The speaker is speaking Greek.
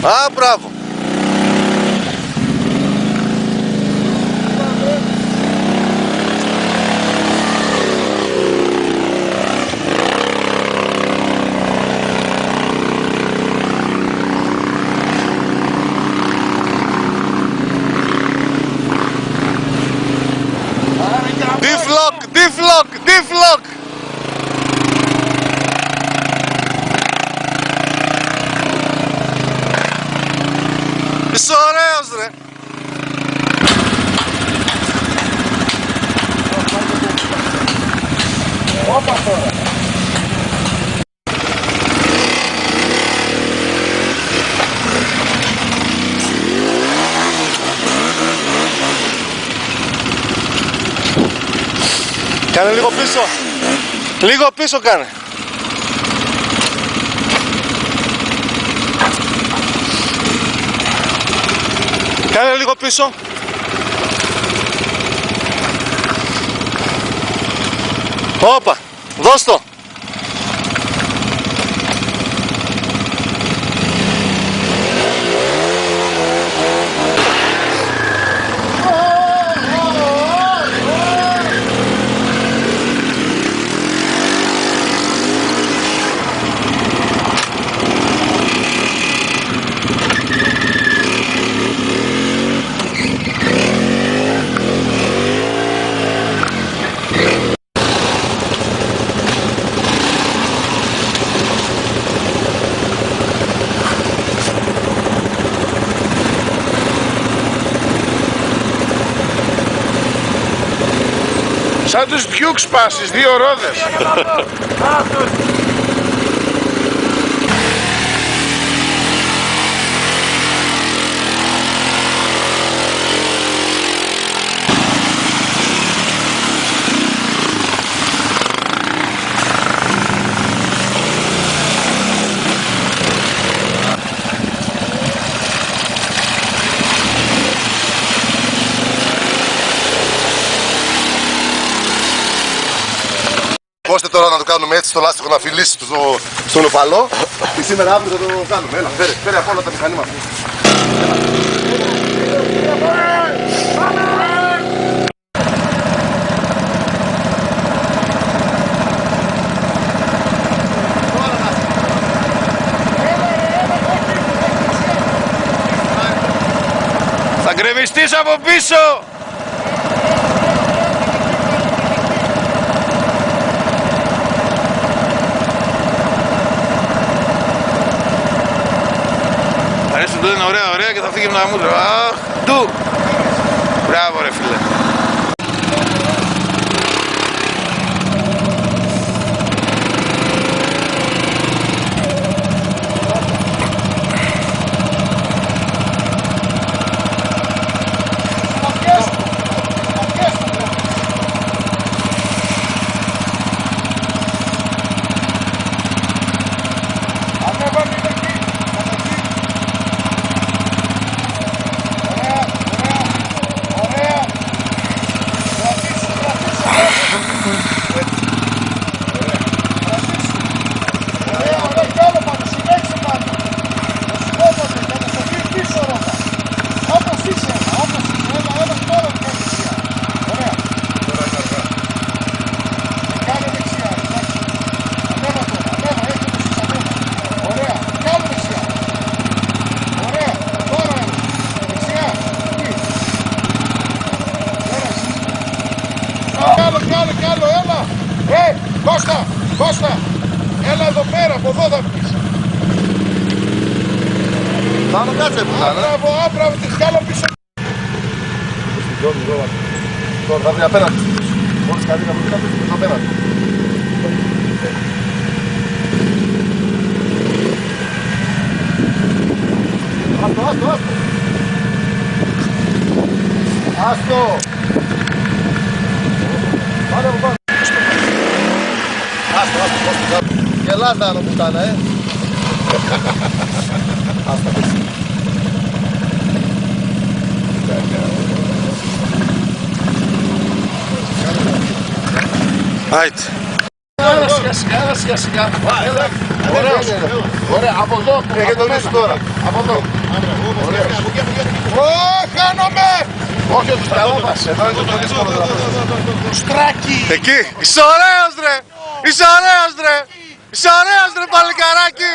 Α, μπράβο. Diff-lock. Είσαι ωραίος ρε. Όπα τώρα. Κάνε λίγο πίσω. Λίγο πίσω κάνε. Κάνε λίγο πίσω. Όπα, δώσ' το. Σαν τους Duke σπάσεις, δύο ρόδες. Πόστε τώρα να το κάνουμε έτσι στο λάστιχο να φιλήσει στον οπαλό και σήμερα αύριο θα το κάνουμε. Έλα, φέρε από όλα τα μηχανήματα. Θα γκρεμιστείς από πίσω! Αρέσει το είναι ωραία και θα φύγει με ένα μούτρο. Αχ, του! Μπράβο ρε φίλε. Καλό, έλα! Κώστα! Έλα εδώ πέρα, από εδώ θα πεις. Πάμε κάτσε που θα είναι. Μπράβο, τις κάνω πίσω. Τώρα θα βρει απέναντι. Μόλις καλή να βρει θα βρει απέναντι. Άστο! Πάρε από πάνω. Άστο. Γελάτα άνω πουτάνα, Άστο. Άιτε. σιγά, σιγά, σιγά. Ωραίος. Ωραία, από εδώ. Έχετε το λύσου τώρα. Από εδώ. Χάνομαι! Όχι, όχι, στραβάς. Εδώ είναι το πιο δύσκολο. Στράκι. Εκεί. Είσαι ωραίος ρε. Είσαι ωραίος ρε. Είσαι ωραίος ρε παλικαράκι.